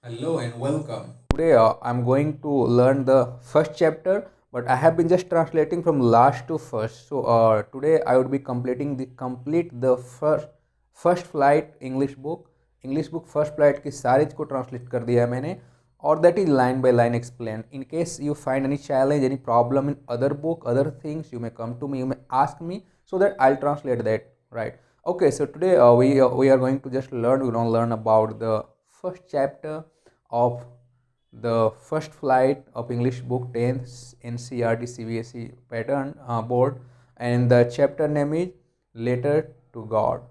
Hello and welcome. Today I'm going to learn the first chapter, but I have been just translating from last to first. So today I would be completing the complete the first flight English book first flight की सारी को translate कर दिया है मैंने और that is line by line explained. In case you find any challenge, any problem in other book, other things, you may come to me, you may ask me so that I'll translate that, right? Okay, so today we are going to just learn. We're going to learn about the first chapter of the first flight of English book 10th NCERT CBSE pattern board, and the chapter name is Letter to God,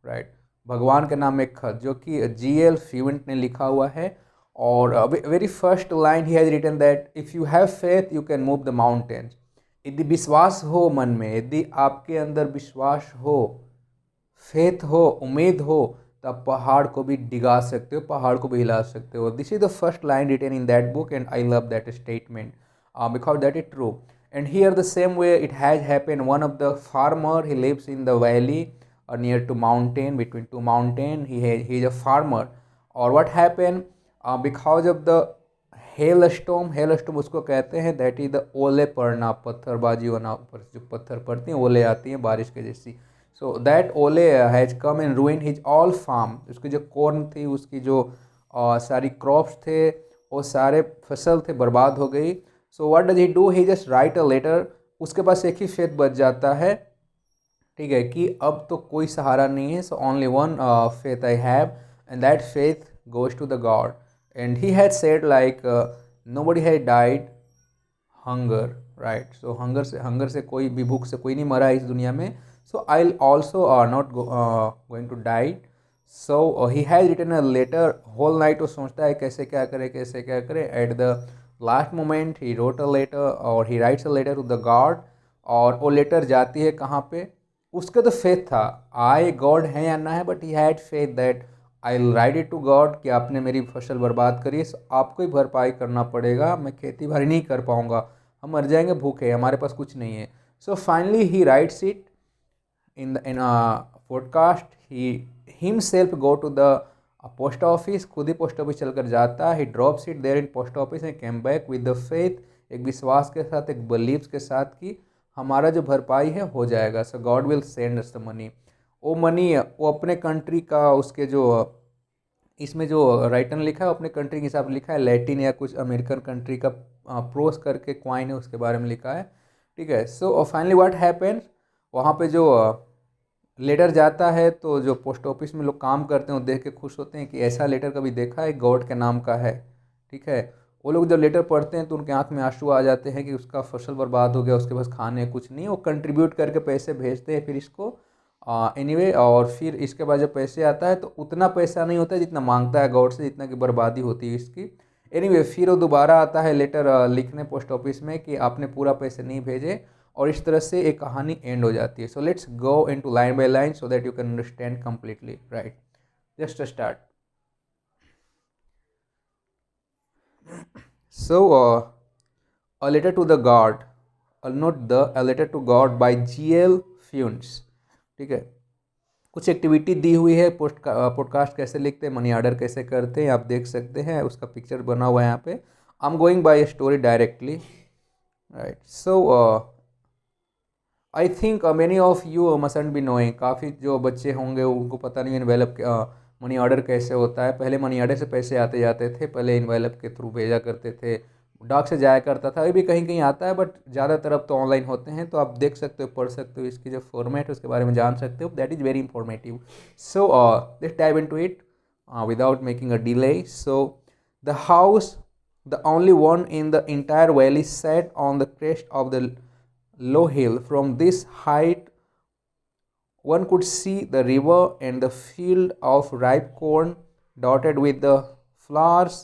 right? भगवान के नाम एक खत, जो कि GL फ्यूएंट ने लिखा हुआ है. और वेरी फर्स्ट लाइन ही has written that if you have faith you can move the mountains. यदि विश्वास हो मन में, यदि आपके अंदर विश्वास हो, फेथ हो, उम्मीद हो, तो आप पहाड़ को भी डिगा सकते हो, पहाड़ को भी हिला सकते हो. This is the first line written in that book and I love that statement because that is true. And here the same way it has happened. One of the farmer, he lives in the valley near to mountain, between two mountain. He is a farmer. और what happened because of the hailstorm उसको कहते हैं, that is the ओले पड़ना, पत्थरबाजी होना, ऊपर जो पत्थर पड़ती हैं, ओले आती हैं बारिश के जैसी. सो दैट ओले has come and ruin his all farm. उसकी जो कॉर्न थी, उसकी जो सारी क्रॉप्स थे, वो सारे फसल थे, बर्बाद हो गई. So what does he do, he just write a letter. उसके पास एक ही फेथ बच जाता है, ठीक है, कि अब तो कोई सहारा नहीं है. So only one faith I have, and that faith goes to the God. And he had said like nobody had died hunger, right? So hunger से कोई भी, भूख से कोई नहीं मरा इस दुनिया में. So I also not going to died. So he has written a letter. Whole night वो सोचता है कैसे क्या करे, कैसे क्या करे. At the last moment he wrote a letter, और he writes a letter to the God. और वो लेटर जाती है कहाँ पे? उसका तो फेथ था, आए गॉड है या ना है, but he had faith that I write it to God कि आपने मेरी फसल बर्बाद करी है, आपको ही भरपाई करना पड़ेगा, मैं खेती बाड़ी नहीं कर पाऊँगा, हम मर जाएंगे भूखे, हमारे पास कुछ नहीं है. So finally he writes it in a podcast. He himself go to the post office, खुद ही पोस्ट ऑफिस चलकर जाता है. He drops it there in post office and came back with the faith, एक विश्वास के साथ, एक बिलीव्स के साथ कि हमारा जो भरपाई है हो जाएगा. So God will send us the money. वो मनी वो अपने कंट्री का, उसके जो इसमें जो राइटर ने लिखा है अपने कंट्री के हिसाब से लिखा है, लैटिन या कुछ अमेरिकन कंट्री का प्रोस करके क्वाइन है, उसके बारे में लिखा है, ठीक है. सो फाइनली व्हाट हैपेंस, वहाँ पे जो लेटर जाता है, तो जो पोस्ट ऑफिस में लोग काम करते हैं वो देख के खुश होते हैं कि ऐसा लेटर कभी देखा है, गॉड के नाम का है, ठीक है. वो लोग जब लेटर पढ़ते हैं तो उनके आंख में आंसू आ जाते हैं कि उसका फसल बर्बाद हो गया, उसके पास खाने कुछ नहीं. वो कंट्रीब्यूट करके पैसे भेजते हैं फिर इसको, एनीवे. और फिर इसके बाद जब पैसे आता है तो उतना पैसा नहीं होता है जितना मांगता है गॉड से, जितना की बर्बादी होती है इसकी. एनीवे फिर वो दोबारा आता है लेटर लिखने पोस्ट ऑफिस में कि आपने पूरा पैसे नहीं भेजे, और इस तरह से एक कहानी एंड हो जाती है. So let's go into line by line so that you can understand completely, right? Just start. So a letter to the God, not the, a letter to God by GL Fuentes, ठीक है. कुछ activity दी हुई है, podcast कैसे लिखते हैं, money order कैसे करते हैं, आप देख सकते हैं, उसका पिक्चर बना हुआ है यहाँ पे. I am going by story directly, right? So I think many of you must be knowing, काफ़ी जो बच्चे होंगे उनको पता नहीं इन्वेलप मनी ऑर्डर कैसे होता है. पहले मनी ऑर्डर से पैसे आते जाते थे, पहले इन्वेलप के थ्रू भेजा करते थे, डाक से जाया करता था. अभी भी कहीं कहीं आता है, बट ज़्यादातर अब तो ऑनलाइन होते हैं. तो आप देख सकते हो, पढ़ सकते हो, इसकी जो फॉर्मेट है उसके बारे में जान सकते हो. That is very informative. So let's dive into it without making a delay. So the house, the only one in the entire valley, sat on the crest of the low hill. From this height, one could see the river and the field of ripe corn dotted with the flowers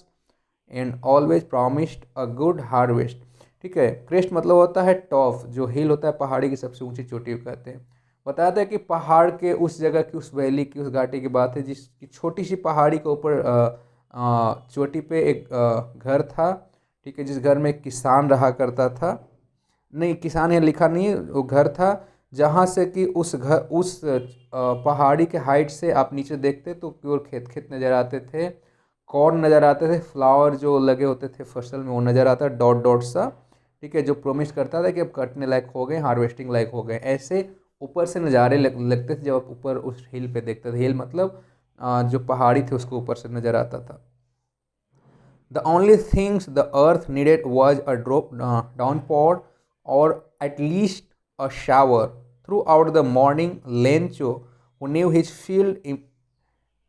and always promised a good harvest. ठीक है. Crest मतलब होता है top, जो हिल होता है पहाड़ी की सबसे ऊंची चोटी को कहते हैं. बताया था कि पहाड़ के उस जगह की, उस वैली की, उस घाटी की बात है जिसकी छोटी सी पहाड़ी के ऊपर चोटी पे एक घर था, ठीक है, जिस घर में एक किसान रहा करता था. नहीं, किसान यहाँ लिखा नहीं है, वो घर था जहाँ से कि उस घर, उस पहाड़ी के हाइट से आप नीचे देखते तो प्योर खेत खेत नज़र आते थे. कॉर्न नज़र आते थे, फ्लावर जो लगे होते थे फसल में वो नज़र आता है डॉट डॉट सा, ठीक है, जो प्रोमिस करता था कि अब कटने लायक हो गए, हार्वेस्टिंग लायक हो गए। ऐसे ऊपर से नज़ारे लगते थे जब आप ऊपर उस हिल पे देखते थे। हिल मतलब जो पहाड़ी थी उसको ऊपर से नज़र आता था। The only things the earth needed was a downpour or at least a shower. Throughout the morning, Lencho, who knew his field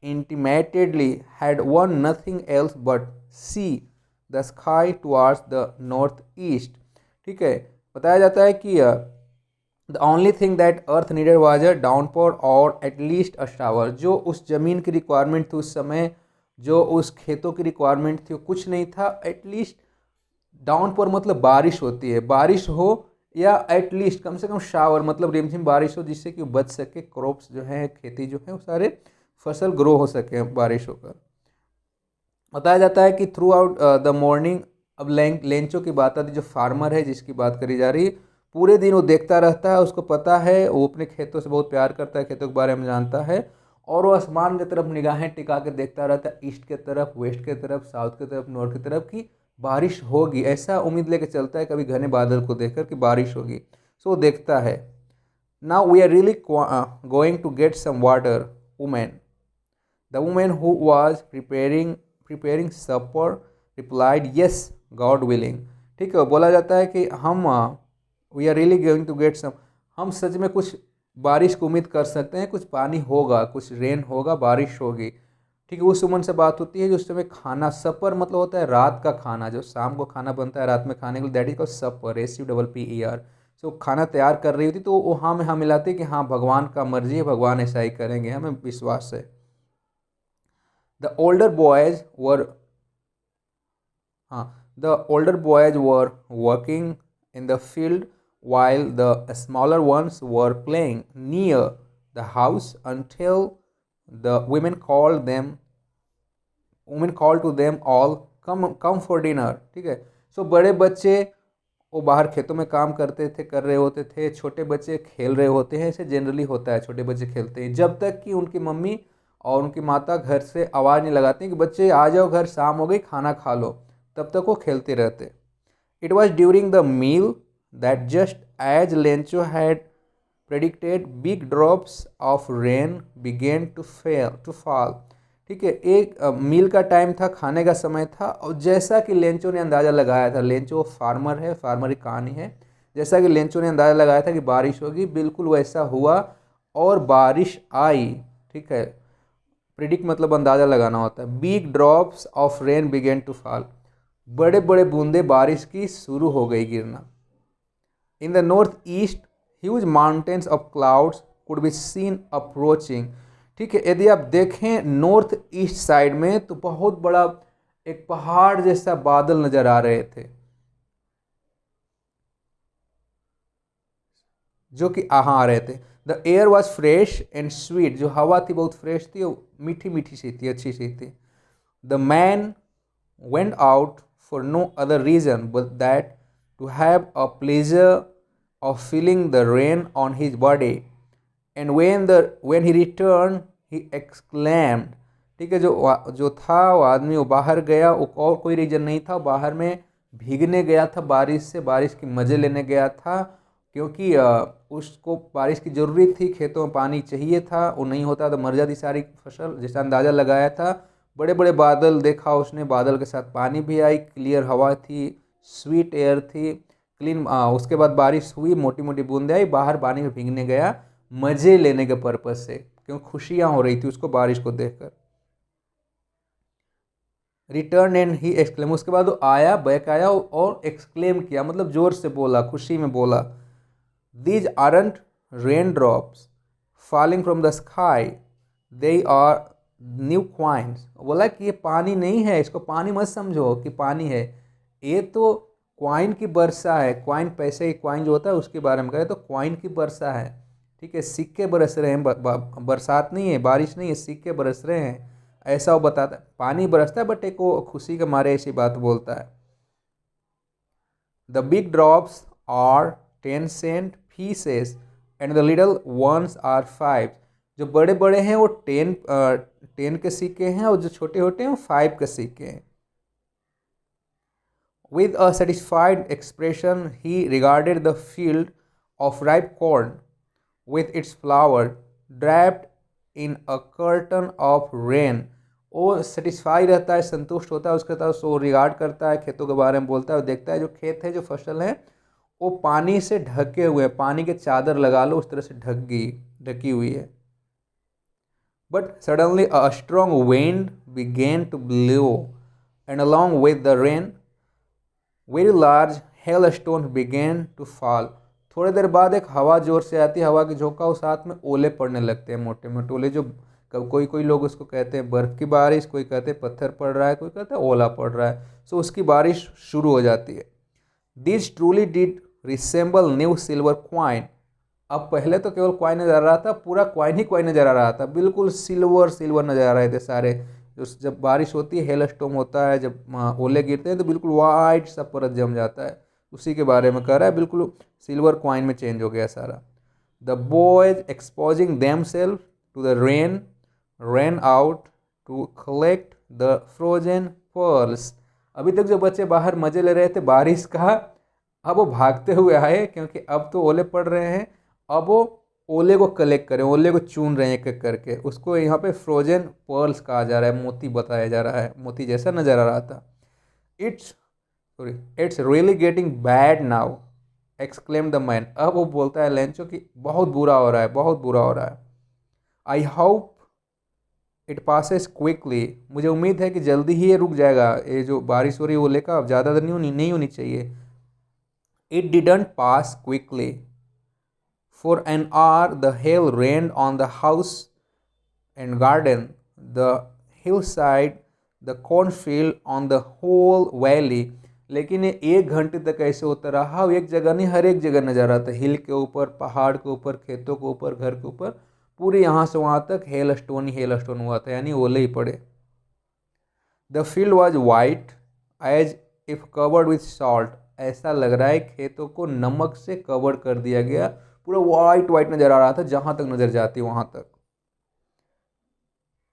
intimately, had won nothing else but see the sky towards the northeast. ठीक है, बताया जाता है कि the only thing that earth needed was a downpour और at least a shower. जो उस ज़मीन की रिक्वायरमेंट थी उस समय, जो उस खेतों की रिक्वायरमेंट थी, वो कुछ नहीं था, एटलीस्ट डाउनपोर मतलब बारिश होती है, बारिश हो, या एटलीस्ट कम से कम शावर मतलब रिमझिम बारिश हो, जिससे कि बच सके क्रॉप्स जो है, खेती जो है, वो सारे फसल ग्रो हो सके बारिश होकर। बताया जाता है कि थ्रू आउट द मॉर्निंग, अब लेंचो की बात आती है, जो फार्मर है जिसकी बात करी जा रही है, पूरे दिन वो देखता रहता है, उसको पता है, वो अपने खेतों से बहुत प्यार करता है, खेतों के बारे में जानता है, और वो आसमान की तरफ निगाहें टिका के देखता रहता है, ईस्ट के तरफ, वेस्ट के तरफ, साउथ की तरफ, नॉर्थ की तरफ, कि बारिश होगी, ऐसा उम्मीद लेके चलता है कभी घने बादल को देखकर कि बारिश होगी। सो वो देखता है। Now we are really going to get some water, women. The woman who was preparing supper replied, "Yes, God willing." ठीक है, बोला जाता है कि हम we are really going to get some, हम सच में कुछ बारिश की उम्मीद कर सकते हैं, कुछ पानी होगा, कुछ रेन होगा, बारिश होगी। ठीक है, उस वुमन से बात होती है जो उस समय खाना, सपर मतलब होता है रात का खाना, जो शाम को खाना बनता है रात में खाने के लिए, that is called supper, SUPPER। So खाना तैयार कर रही होती, तो वो हाँ में हाँ मिलाती है कि हाँ भगवान का मर्जी है, भगवान ऐसा ही करेंगे, हमें विश्वास है। The older boys were the older boys were working in the field while the smaller ones were playing near the house until the women called to them all, come for dinner। ठीक है, सो बड़े बच्चे वो बाहर खेतों में काम करते थे, कर रहे होते थे, छोटे बच्चे खेल रहे होते हैं, ऐसे जनरली होता है, छोटे बच्चे खेलते हैं जब तक कि उनकी मम्मी और उनकी माता घर से आवाज़ नहीं लगाती कि बच्चे आ जाओ घर, शाम हो गई, खाना खा लो, तब तक वो खेलते रहते। It was during the meal that just as Lencho had predicted, big drops of rain began to fall। ठीक है, एक मील का टाइम था, खाने का समय था, और जैसा कि लेंचो ने अंदाज़ा लगाया था, लेंचो फार्मर है, फार्मर की कहानी है, जैसा कि लेंचो ने अंदाज़ा लगाया था कि बारिश होगी, बिल्कुल वैसा हुआ और बारिश आई। ठीक है, प्रिडिक्ट मतलब अंदाज़ा लगाना होता है। Big drops of rain began to fall, बड़े बड़े बूंदे बारिश की शुरू हो गई गिरना। In the north east huge mountains of clouds could be seen approaching. ठीक है, यदि आप देखें नॉर्थ ईस्ट साइड में तो बहुत बड़ा एक पहाड़ जैसा बादल नजर आ रहे थे, जो कि यहाँ आ रहे थे। The air was fresh and sweet, जो हवा थी बहुत फ्रेश थी, मीठी मीठी सी थी, अच्छी सी थी। The man went out for no other reason but that to have a pleasure of feeling the rain on his body, and when he returned he exclaimed। ठीक है, जो था वो आदमी, वो बाहर गया, वो और कोई रीज़न नहीं था, बाहर में भीगने गया था बारिश से, बारिश की मज़े लेने गया था, क्योंकि उसको बारिश की ज़रूरत थी, खेतों में पानी चाहिए था, वो नहीं होता तो मर जाती सारी फसल, जैसा अंदाज़ा लगाया था। बड़े बड़े बादल देखा उसने, बादल के साथ पानी भी आई, क्लियर हवा थी, स्वीट एयर थी, क्लीन। उसके बाद बारिश हुई, मोटी मोटी बूंदें आई, बाहर पानी में भीगने गया मज़े लेने के पर्पज़ से, क्यों खुशियाँ हो रही थी उसको बारिश को देखकर। रिटर्न एंड ही एक्सक्लेम, उसके बाद वो आया, बैक आया और एक्सक्लेम किया, मतलब ज़ोर से बोला, खुशी में बोला, these aren't rain drops falling from the sky, they are new coins. बोला कि ये पानी नहीं है, इसको पानी मत समझो कि पानी है, ये तो क्वाइन की वर्षा है। क्वाइन पैसे की क्वाइन जो होता है उसके बारे में कहे तो क्वाइन की वर्षा है। ठीक है, सिक्के बरस रहे हैं, बरसात नहीं है, बारिश नहीं है, सिक्के बरस रहे हैं, ऐसा वो बताता है। पानी बरसता है बट एक वो खुशी के मारे ऐसी बात बोलता है। The big drops are 10 cent pieces and the little ones are 5। जो बड़े बड़े हैं वो 10 के सिक्के हैं, और जो छोटे होते हैं वो 5 के सिक्के हैं। With a satisfied expression, he regarded the field of ripe corn with its flower draped in a curtain of rain। वो सेटिस्फाई रहता है, संतुष्ट होता है उसके तरफ, वो रिगार्ड करता है, खेतों के बारे में बोलता है और देखता है जो खेत है, जो फसल है वो पानी से ढके हुए हैं, पानी के चादर लगा लो उस तरह से ढकी हुई है। But suddenly a strong wind began to blow, and along with the rain, very large hailstones began to fall। थोड़ी देर बाद एक हवा जोर से आती है, हवा की झोंका, और साथ में ओले पड़ने लगते हैं, मोटे मोटे ओले, जो कोई कोई लोग उसको कहते हैं बर्फ़ की बारिश, कोई कहते हैं पत्थर पड़ रहा है, कोई कहते हैं ओला पड़ रहा है। सो उसकी बारिश शुरू हो जाती है। This truly did resemble new silver coin. अब पहले तो केवल क्वाइन नजर आ रहा था, पूरा क्वाइन ही क्वाइन नजर आ रहा था, बिल्कुल सिल्वर सिल्वर नजर आ रहे थे सारे। जो जब बारिश होती है, हेल स्टॉर्म होता है, जब ओले गिरते हैं तो बिल्कुल वाइट सा परत जम जाता है, उसी के बारे में कह रहा है, बिल्कुल सिल्वर क्वाइन में चेंज हो गया सारा। The boys exposing themselves to the rain ran out to collect the frozen pearls। अभी तक जो बच्चे बाहर मजे ले रहे थे बारिश का, अब वो भागते हुए आए, क्योंकि अब तो ओले पड़ रहे हैं। अब वो ओले को कलेक्ट करें, ओले को चुन रहे हैं एक एक करके। उसको यहाँ पे फ्रोजन पर्ल्स कहा जा रहा है, मोती बताया जा रहा है, मोती जैसा नजर आ रहा था। It's really getting bad now exclaim the man. अब वो बोलता है लेंचो कि बहुत बुरा हो रहा है, बहुत बुरा हो रहा है। I hope it passes quickly. मुझे उम्मीद है कि जल्दी ही ये रुक जाएगा, ये जो बारिश हो रही है ओले का, अब ज़्यादा देर नहीं होनी चाहिए। It didn't pass quickly. For an hour the hail rained on the house and garden, the hillside, the cornfield, on the whole valley। लेकिन ये 1 घंटे तक ऐसे होता रहा, एक जगह नहीं, हर एक जगह नजर आता, हिल के ऊपर, पहाड़ के ऊपर, खेतों के ऊपर, घर के ऊपर, पूरे यहाँ से वहाँ तक हेल स्टोन हुआ था, यानी ओले ही पड़े। The field was white as if covered with salt. ऐसा लग रहा है खेतों को नमक से कवर कर दिया गया, पूरा वाइट वाइट नजर आ रहा था, जहां तक नजर जाती वहां तक।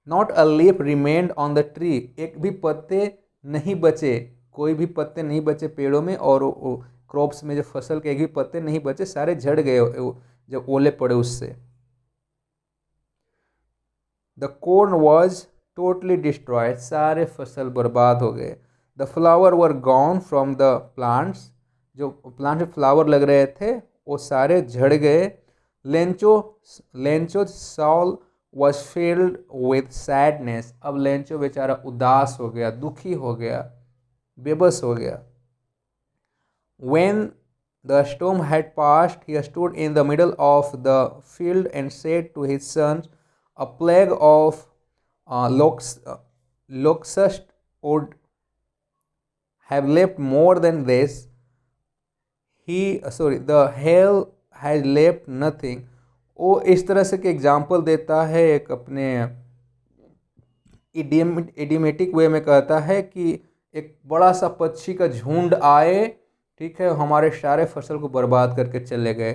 Not a leaf remained on the tree. एक भी पत्ते नहीं बचे, कोई भी पत्ते नहीं बचे पेड़ों में, और क्रॉप्स में जो फसल के एक भी पत्ते नहीं बचे, सारे झड़ गए जब ओले पड़े उससे। The corn was totally destroyed. सारे फसल बर्बाद हो गए। The flower were gone from the plants. जो प्लांट में फ्लावर लग रहे थे वो सारे झड़ गए। Lencho Lencho soul was filled with sadness. अब लेंचो बेचारा उदास हो गया, दुखी हो गया, बेबस हो गया। When the storm had passed, he stood in the middle of the field and said to his sons, a plague of locusts would have left more than this. The hail has left nothing। वो इस तरह से कि example देता है, एक अपने idiomatic वे में कहता है कि एक बड़ा सा पक्षी का झुंड आए, ठीक है, हमारे सारे फसल को बर्बाद करके चले गए।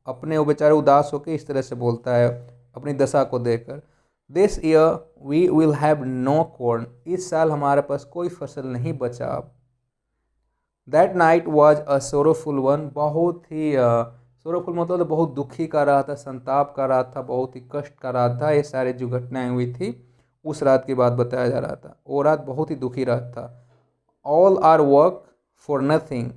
अपने वो बेचारे उदास होकर इस तरह से बोलता है अपनी दशा को देखकर। This year we will have no corn. इस साल हमारे पास कोई फसल नहीं बचा अब। That night was a sorrowful one. बहुत ही सोरोफुल मतलब तो बहुत दुखी का रहा था, संताप का रहा था, बहुत ही कष्ट का रहा था। ये सारे जो घटनाएं हुई थी उस रात की बात बताया जा रहा था। वो रात बहुत ही दुखी रात था। All our work for nothing,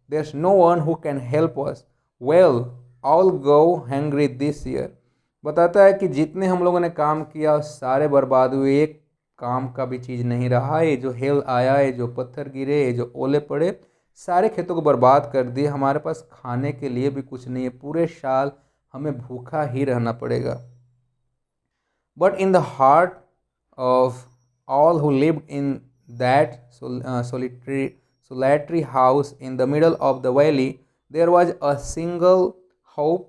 there is no one who can help us, we'll all go hungry this year. बताता है कि जितने हम लोगों ने काम किया सारे बर्बाद हुए, एक काम का भी चीज़ नहीं रहा। ये जो हेल आया, ये जो पत्थर गिरे, ये जो ओले पड़े, सारे खेतों को बर्बाद कर दिए। हमारे पास खाने के लिए भी कुछ नहीं है, पूरे साल हमें भूखा ही रहना पड़ेगा। But in the heart of all who lived in that solitary house in the middle of the valley, there was a single hope,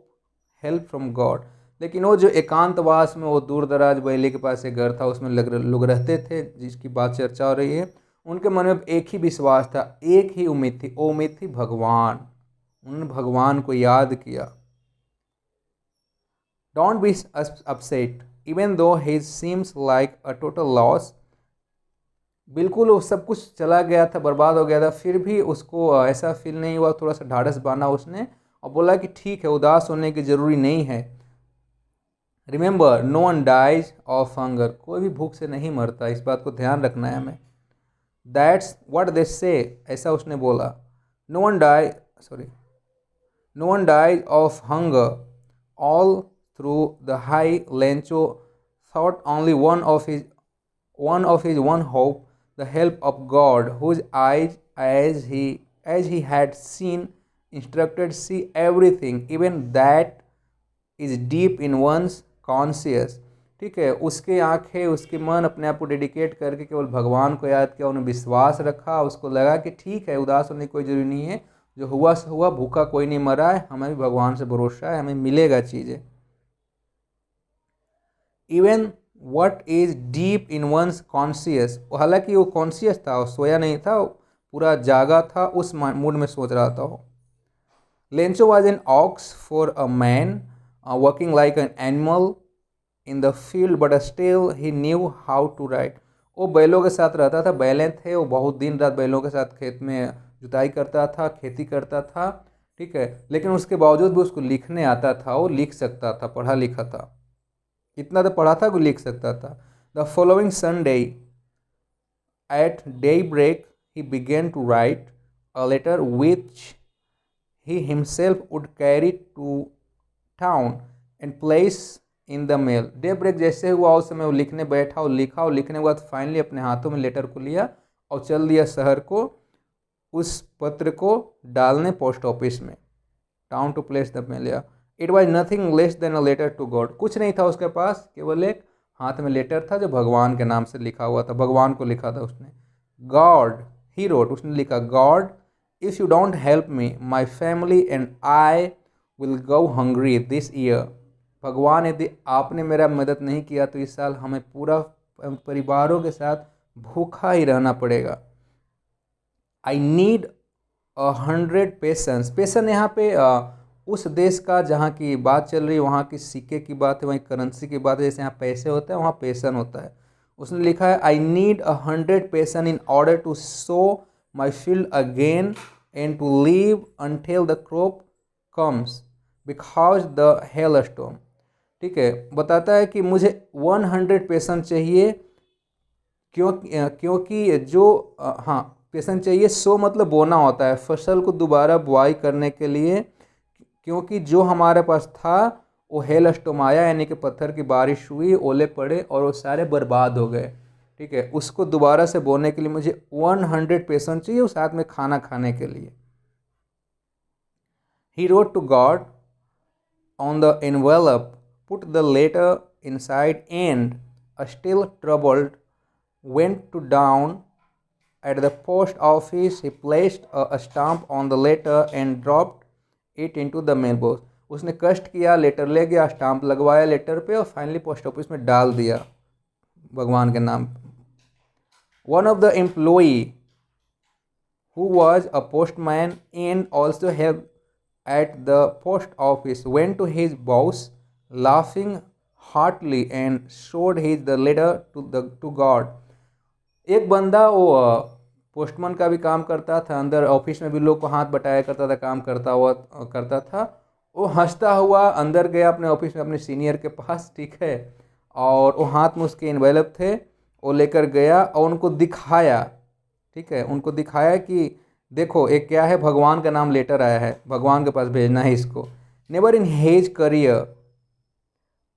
help from God। लेकिन वो जो एकांतवास में, वो दूर दराज वैली के पास एक घर था, उसमें लोग रहते थे जिसकी बात चर्चा हो रही है, उनके मन में एक ही विश्वास था, एक ही उम्मीद थी, वो उम्मीद थी भगवान। उन्होंने भगवान को याद किया। Don't be upset even though he seems like a total loss. बिल्कुल वो सब कुछ चला गया था, बर्बाद हो गया था, फिर भी उसको ऐसा फील नहीं हुआ। थोड़ा सा ढाढ़स बांधा उसने और बोला कि ठीक है, उदास होने की ज़रूरी नहीं है। Remember no one dies of hunger, कोई भी भूख से नहीं मरता, इस बात को ध्यान रखना है हमें। दैट्स व्हाट दे से, ऐसा उसने बोला। No one die sorry no one dies of hunger all through the high Lencho thought only one of his one hope, the help of God, whose eyes as he had seen instructed see everything, even that is deep in one's conscious। ठीक है, उसके आंखें, उसके मन अपने आप को dedicate करके केवल भगवान को याद किया, उन्हें विश्वास रखा, उसको लगा कि ठीक है, उदास होने की कोई ज़रूरी नहीं है, जो हुआ सो हुआ, भूखा कोई नहीं मरा है, हमें भी भगवान से भरोसा है, हमें मिलेगा चीज़ें। Even what is deep in one's conscious, हालांकि वो कॉन्शियस था, वो सोया नहीं था, वो पूरा जागा था, उस मूड में सोच रहा था वो। Lencho was an ox for a man working like an animal in the field but still he knew how to write. वो बैलों के साथ रहता था, बैलें थे, वो बहुत दिन रात बैलों के साथ खेत में जुताई करता था, खेती करता था। ठीक है, लेकिन उसके बावजूद भी उसको लिखने आता था, वो लिख सकता था, पढ़ा लिखा था, इतना तो पढ़ा था कि लिख सकता था। The following Sunday at daybreak he began to write a letter which he himself would carry to town and place in the mail। Daybreak जैसे हुआ उस समय वो लिखने बैठा और लिखा, और लिखने के बाद फाइनली अपने हाथों में लेटर को लिया और चल दिया शहर को, उस पत्र को डालने पोस्ट ऑफिस में। Town to place the mail, या it was nothing less than a letter to God. कुछ नहीं था उसके पास, केवल एक हाथ में लेटर था जो भगवान के नाम से लिखा हुआ था, भगवान को लिखा था उसने। गॉड ही रोट, उसने लिखा, God if you don't help me my family and I will go hungry this year. भगवान यदि आपने मेरा मदद नहीं किया तो इस साल हमें पूरा परिवारों के साथ भूखा ही रहना पड़ेगा। आई नीड 100 पेशेंस। पेशन यहाँ पे उस देश का जहाँ की बात चल रही है, वहाँ की सिक्के की बात है, वहीं करेंसी की बात है, जैसे यहाँ पैसे होते हैं वहाँ पेशन होता है। उसने लिखा है, I need 100 pesos in order to sow my field again and to live until the crop comes because the hailstorm. ठीक है, बताता है कि मुझे 100 पेशन चाहिए, क्योंकि जो हाँ, पेशन चाहिए, सो मतलब बोना होता है, फसल को दोबारा बुआई करने के लिए, क्योंकि जो हमारे पास था वो हेल स्टॉर्म आया, यानी कि पत्थर की बारिश हुई, ओले पड़े और वो सारे बर्बाद हो गए। ठीक है, उसको दोबारा से बोने के लिए मुझे 100 पेशन चाहिए, और साथ में खाना खाने के लिए। He wrote to God on the envelope, put the letter inside, and still troubled, went to down at the post office. He placed a stamp on the letter and dropped it into the mailbox। उसने कष्ट किया, letter ले गया, stamp लगवाया letter पे और finally post office में डाल दिया भगवान के नाम। One of the employee who was a postman and also helped at the post office went to his boss laughing heartily and showed his the letter to God। एक बंदा वो postman का भी काम करता था, अंदर ऑफिस में भी लोग को हाथ बटाया करता था, काम करता था। वो हंसता हुआ अंदर गया अपने ऑफिस में, अपने सीनियर के पास। ठीक है, और वो हाथ में उसके इन्वेलप थे, वो लेकर गया और उनको दिखाया। ठीक है, उनको दिखाया कि देखो एक क्या है, भगवान का नाम लेटर आया है, भगवान के पास भेजना है इसको। Never in his career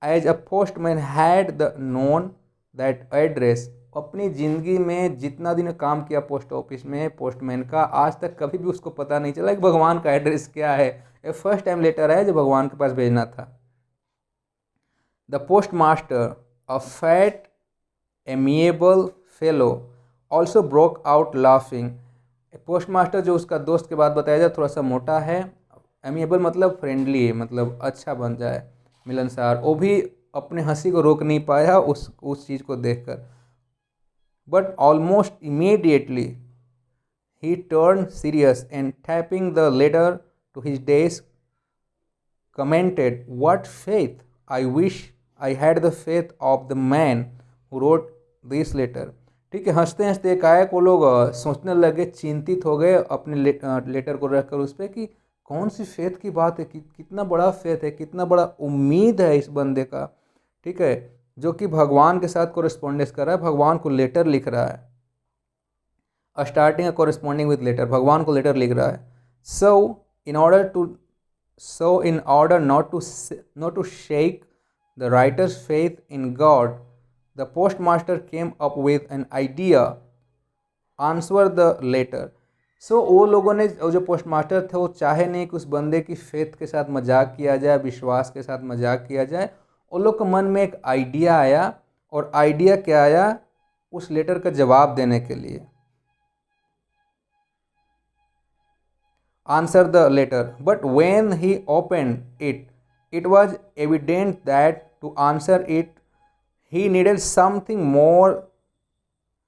as a postman had the known that address. अपनी ज़िंदगी में जितना दिन काम किया पोस्ट ऑफिस में पोस्टमैन का, आज तक कभी भी उसको पता नहीं चला कि भगवान का एड्रेस क्या है। ये फर्स्ट टाइम लेटर है जो भगवान के पास भेजना था। The post master a fat amiable fellow also broke out laughing. Post master जो उसका दोस्त के बाद बताया जाए, थोड़ा सा मोटा है, एमिएबल मतलब फ्रेंडली, मतलब अच्छा बन जाए, मिलनसार, वो भी अपने हंसी को रोक नहीं पाया उस चीज़ को देखकर। But almost immediately he turn serious and tapping the letter to his desk commented, what faith I wish I had the faith of the man who wrote this letter. ठीक है, हंसते हंसते एकाएक वो लोग सोचने लगे, चिंतित हो गए अपने लेटर को रखकर उस पर कि कौन सी फेथ की बात है, कितना बड़ा फेथ है, कितना बड़ा उम्मीद है इस बंदे का। ठीक है, जो कि भगवान के साथ कोरेस्पोंडेंस कर रहा है, भगवान को लेटर लिख रहा है, स्टार्टिंग कोरेस्पॉन्डिंग विद लेटर, भगवान को लेटर लिख रहा है। So in order to in order not to shake the writer's faith in God, the postmaster came up with an idea, answer the letter। सो वो लोगों ने, जो पोस्ट मास्टर थे, वो चाहे नहीं कि उस बंदे की फेथ के साथ मजाक किया जाए, विश्वास के साथ मजाक किया जाए। उन लोग के मन में एक आइडिया आया, और आइडिया क्या आया, उस लेटर का जवाब देने के लिए। Answer the letter, but when he opened it, it was evident that to answer it, he needed something more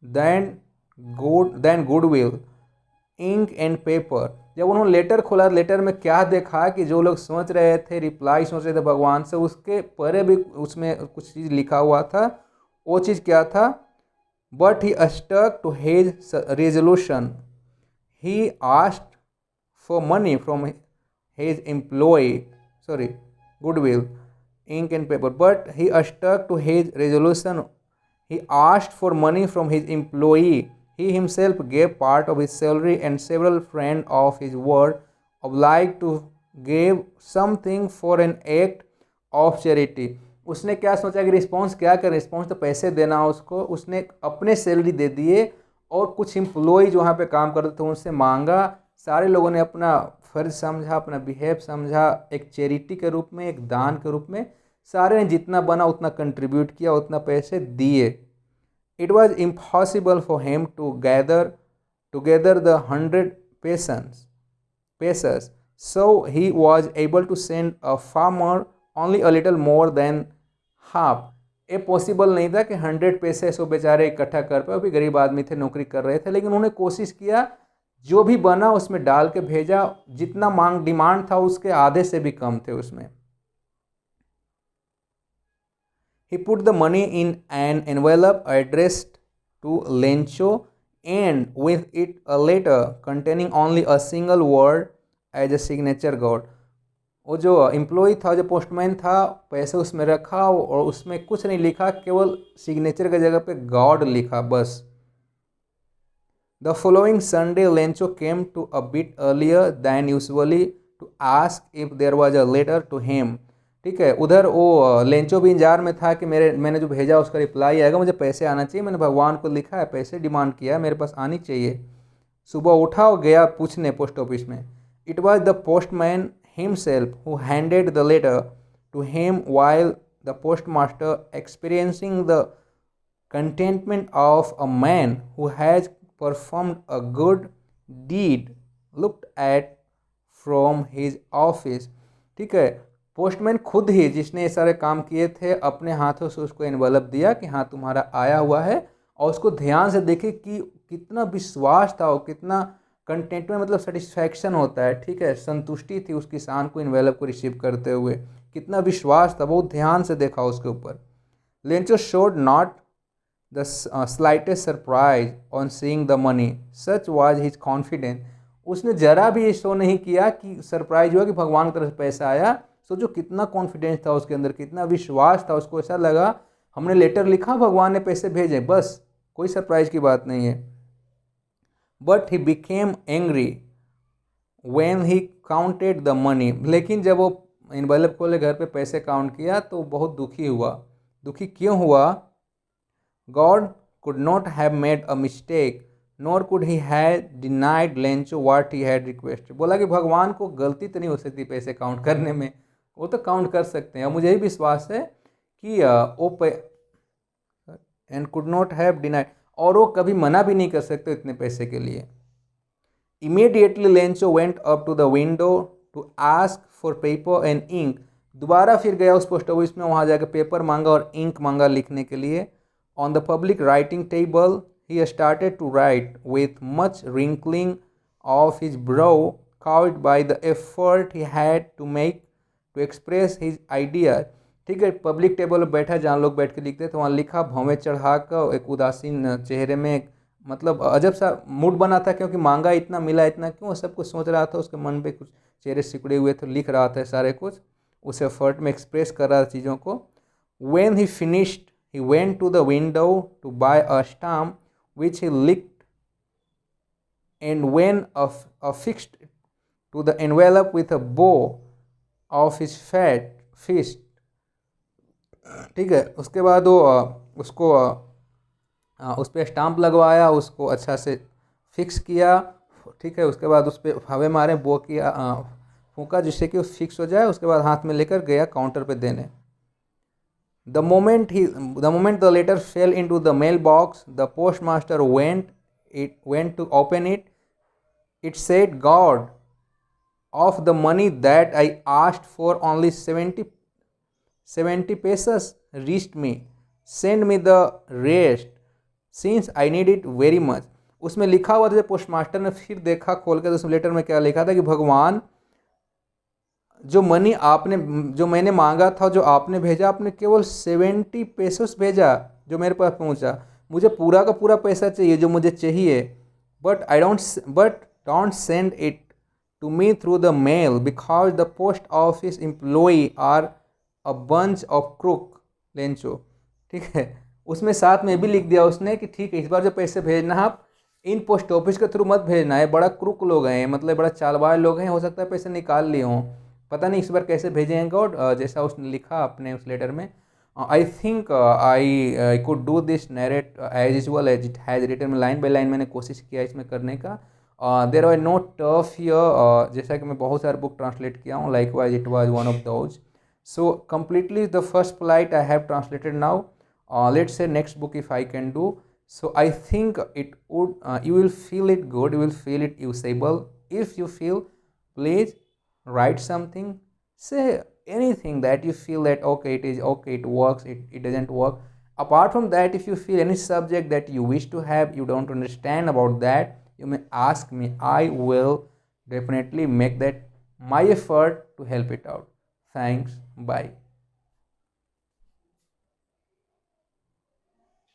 than goodwill, ink and paper। जब उन्होंने लेटर खोला, लेटर में क्या देखा कि जो लोग सोच रहे थे, रिप्लाई सोच रहे थे भगवान से, उसके परे भी उसमें कुछ चीज़ लिखा हुआ था। वो चीज़ क्या था? But he stuck to his resolution, he asked for money from his goodwill, ink and paper, but he stuck to his resolution। He asked for money from his employee। He himself gave part of his salary, and several friends of his were obliged to give something for an act of charity। उसने क्या सोचा कि response क्या कर, response तो पैसे देना उसको। उसने अपने सैलरी दे दिए, और कुछ एम्प्लॉय जो वहाँ पे काम करते थे उनसे मांगा। सारे लोगों ने अपना फ़र्ज समझा, अपना बिहेव समझा, एक चैरिटी के रूप में, एक दान के रूप में। सारे ने जितना बना उतना कंट्रीब्यूट किया, उतना पैसे दिए। It was impossible for him to gather together the 100 pesos, so he was able to send a farmer only a little more than half। ये पॉसिबल नहीं था कि 100 पैसे सो बेचारे इकट्ठा कर पाए, भी गरीब आदमी थे, नौकरी कर रहे थे, लेकिन उन्होंने कोशिश किया, जो भी बना उसमें डाल के भेजा। जितना डिमांड था उसके आधे से भी कम थे उसमें। He put the money in an envelope addressed to Lencho, and with it a letter containing only a single word as a signature God। वो जो एम्प्लॉय था, जो पोस्टमैन था, पैसे उसमें रखा और उसमें कुछ नहीं लिखा, केवल सिग्नेचर की जगह पे गॉड लिखा बस। The following Sunday, Lencho came to a bit earlier than usually to ask if there was a letter to him। ठीक है, उधर वो लेंचो भी इंतजार में था कि मैंने जो भेजा उसका रिप्लाई आएगा, मुझे पैसे आना चाहिए, मैंने भगवान को लिखा है, पैसे डिमांड किया है, मेरे पास आनी चाहिए। सुबह उठा और गया पूछने पोस्ट ऑफिस में। It was the postman himself who handed the letter to him, while the postmaster, experiencing the contentment of a man who has performed a good deed, looked at from his office। ठीक है, postman खुद ही, जिसने ये सारे काम किए थे, अपने हाथों से उसको एनवलप दिया कि हाँ तुम्हारा आया हुआ है, और उसको ध्यान से देखे कि कितना विश्वास था, और कितना कंटेंटमेंट, मतलब सेटिस्फैक्शन होता है, ठीक है, संतुष्टि थी उस किसान को एनवेलप को रिसीव करते हुए, कितना विश्वास था, बहुत ध्यान से देखा उसके ऊपर। Lencho showed not the slightest surprise on seeing the money, such was his confidence। उसने जरा भी ये शो नहीं किया कि सरप्राइज हुआ कि भगवान की तरफ से पैसा आया। सोचो कितना कॉन्फिडेंस था उसके अंदर, कितना विश्वास था। उसको ऐसा लगा हमने लेटर लिखा, भगवान ने पैसे भेजे, बस कोई सरप्राइज की बात नहीं है। But he became angry when he counted the money. लेकिन जब वो एनवेलप खोले, घर पे पैसे काउंट किया, तो बहुत दुखी हुआ। दुखी क्यों हुआ? God could not have made a mistake, nor could he have denied Lencho what he had requested। बोला कि भगवान को गलती तो नहीं हो सकती पैसे काउंट करने में, वो तो काउंट कर सकते हैं। और मुझे ही विश्वास है कि वो and could not have denied, और वो कभी मना भी नहीं कर सकते इतने पैसे के लिए। Immediately Lencho went up to the window to ask for paper and ink. दोबारा फिर गया उस पोस्ट ऑफिस में, वहाँ जाकर पेपर मांगा और इंक मांगा लिखने के लिए। On the public writing table, he started to write with much wrinkling of his brow, cowed by the effort he had to make to express his idea। ठीक है, पब्लिक टेबल पर बैठा जहाँ लोग बैठ के लिखते थे, वहाँ लिखा भवें चढ़ा कर एक उदासीन चेहरे में, मतलब अजब सा मूड बना था, क्योंकि मांगा इतना मिला इतना क्यों, सब कुछ सोच रहा था, उसके मन पे कुछ चेहरे सिकुड़े हुए थे, लिख रहा था सारे कुछ, उस एफर्ट में एक्सप्रेस कर रहा था चीज़ों को। When he finished he went to the window to buy a stamp which he licked and when affixed to the envelope with a bow of his fat fist। ठीक है, उसके बाद वो उसको उस पर स्टाम्प लगवाया, उसको अच्छा से फिक्स किया। ठीक है, उसके बाद उस पर हवे मारे, बो किया, फूंका, जिससे कि वो फिक्स हो जाए। उसके बाद हाथ में लेकर गया काउंटर पे देने। The moment the letter fell into the mailbox, the postmaster went to open it. It said, "God, of the money that I asked for, only 70 pesos reached me. Send me the rest, since I need it very much." उसमें लिखा हुआ था, जब postmaster ने फिर देखा खोल कर, तो उस लेटर में क्या लिखा था कि भगवान, जो मनी आपने, जो मैंने मांगा था, जो आपने भेजा, आपने केवल 70 पेसोस भेजा जो मेरे पास पहुंचा। मुझे पूरा का पूरा पैसा चाहिए जो मुझे चाहिए। But don't send it to me through the mail, because the post office employee are a bunch of crook Lencho. ठीक है, उसमें साथ में भी लिख दिया उसने कि ठीक है, इस बार जो पैसे भेजना है, आप इन पोस्ट ऑफिस के थ्रू मत भेजना है, बड़ा क्रूक लोग हैं, मतलब बड़ा चालबाज लोग हैं, हो सकता है पैसे निकाल लिए हों, पता नहीं इस बार कैसे भेजेंगे गॉड। जैसा उसने लिखा अपने उस लेटर में। I think I could do this narrate as usual as it has written, line by line मैंने कोशिश किया इसमें करने का। There are no tough here, जैसा कि मैं बहुत सारे बुक ट्रांसलेट किया हूँ, likewise it was one of those. So completely the first polite I have translated now. Let's say next book if I can do. So I think it would, you will feel it good, you will feel it usable. If you feel, please write something, say anything that you feel that okay, it is okay, it works, it doesn't work. Apart from that, if you feel any subject that you wish to have, you don't understand about that, you may ask me. I will definitely make that my effort to help it out. Thanks. Bye.